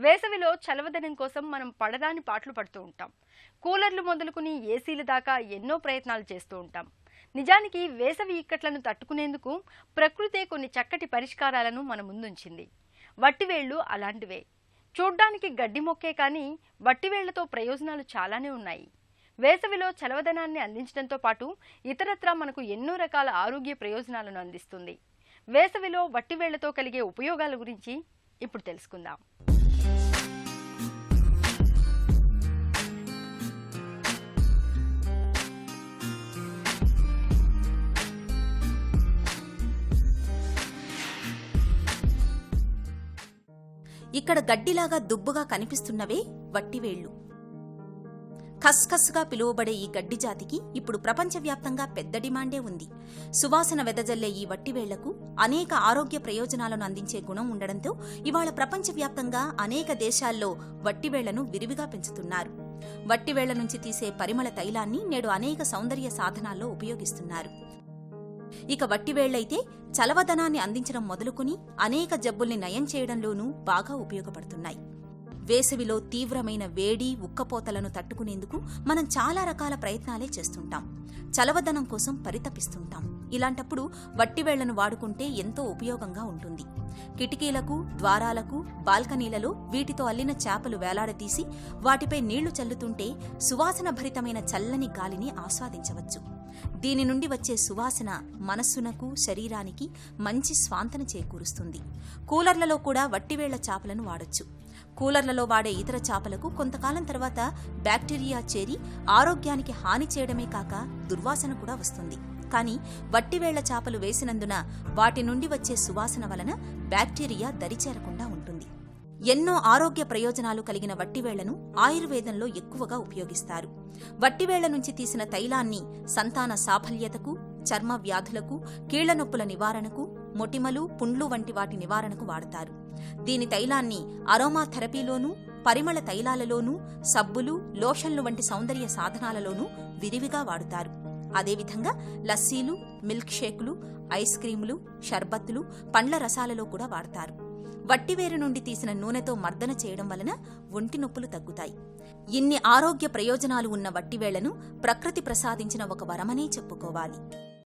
వేసవిలో చలవదనం కోసం మనం పడరాని పాటలు పడుతూ ఉంటాం. కూలర్లు మొదలుకుని ఏసీల దాకా ఎన్నో ప్రయత్నాలు చేస్తూ ఉంటాం. నిజానికి వేసవి ఇక్కట్లను తట్టుకునేందుకు ప్రకృతే కొన్ని చక్కటి పరిష్కారాలను మన ముందుంచింది. వట్టివేళ్లు అలాంటివే. చూడ్డానికి గడ్డి మొక్కే కానీ వట్టివేళ్లతో ప్రయోజనాలు చాలానే ఉన్నాయి. వేసవిలో చలవదనాన్ని అందించడంతో పాటు ఇతరత్రా మనకు ఎన్నో రకాల ఆరోగ్య ప్రయోజనాలను అందిస్తుంది. వేసవిలో వట్టివేళ్లతో కలిగే ఉపయోగాల గురించి ఇప్పుడు తెలుసుకుందాం. ఇక్కడ గడ్డిలాగా దుబ్బుగా కనిపిస్తున్నవే వట్టివేళ్లు. ఖస్ఖస్గా పిలువబడే ఈ గడ్డి జాతికి ఇప్పుడు ప్రపంచవ్యాప్తంగా పెద్ద డిమాండే ఉంది. సువాసన వెదజల్లే ఈ వట్టివేళ్లకు అనేక ఆరోగ్య ప్రయోజనాలను అందించే గుణం ఉండడంతో ఇవాళ ప్రపంచవ్యాప్తంగా అనేక దేశాల్లో వట్టివేళ్లను విరివిగా పెంచుతున్నారు. వట్టివేళ్ల నుంచి తీసే పరిమళ తైలాన్ని నేడు అనేక సౌందర్య సాధనాల్లో ఉపయోగిస్తున్నారు. ఇక వట్టివేళ్లైతే చలవదనాన్ని అందించడం మొదలుకుని అనేక జబ్బుల్ని నయం చేయడంలోనూ బాగా ఉపయోగపడుతున్నాయి. వేసవిలో తీవ్రమైన వేడి, ఉక్కపోతలను తట్టుకునేందుకు మనం చాలా రకాల ప్రయత్నాలే చేస్తుంటాం. చలవదనం కోసం పరితపిస్తుంటాం. ఇలాంటప్పుడు వట్టివేళ్లను వాడుకుంటే ఎంతో ఉపయోగంగా ఉంటుంది. కిటికీలకు, ద్వారాలకు, బాల్కనీలలో వీటితో అల్లిన చేపలు వేలాడదీసి వాటిపై నీళ్లు చల్లుతుంటే సువాసన భరితమైన చల్లని గాలిని ఆస్వాదించవచ్చు. దీని నుండి వచ్చే సువాసన మనస్సునకు, శరీరానికి మంచి స్వాంతన చేకూరుస్తుంది. కూలర్లలో కూడా వట్టివేళ్ల చేపలను వాడొచ్చు. కూలర్లలో వాడే ఇతర చేపలకు కొంతకాలం తర్వాత బ్యాక్టీరియా చేరి ఆరోగ్యానికి హాని చేయడమే కాక దుర్వాసన కూడా వస్తుంది. కానీ వట్టివేళ్ల చేపలు వేసినందున వాటి నుండి వచ్చే సువాసన వలన బ్యాక్టీరియా దరిచేరకుండా ఉంటుంది. ఎన్నో ఆరోగ్య ప్రయోజనాలు కలిగిన వట్టివేళ్లను ఆయుర్వేదంలో ఎక్కువగా ఉపయోగిస్తారు. వట్టివేళ్ల నుంచి తీసిన తైలాన్ని సంతాన సాఫల్యతకు, చర్మ వ్యాధులకు, కీళ్ల నొప్పుల నివారణకు, మొటిమలు, పుండ్లు వంటి వాటి నివారణకు వాడతారు. దీని తైలాన్ని అరోమా థెరపీలోనూ, పరిమళ తైలాలలోనూ, సబ్బులు, లోషన్లు వంటి సౌందర్య సాధనాలలోనూ విరివిగా వాడుతారు. అదేవిధంగా లస్సీలు, మిల్క్ షేకులు, ఐస్ క్రీములు, షర్బత్తులు, పండ్ల రసాలలో కూడా వాడతారు. వట్టివేరు నుండి తీసిన నూనెతో మర్దన చేయడం వలన ఒంటి నొప్పులు తగ్గుతాయి. ఇన్ని ఆరోగ్య ప్రయోజనాలు ఉన్న వట్టివేళ్లను ప్రకృతి ప్రసాదించిన ఒక వరమనే చెప్పుకోవాలి.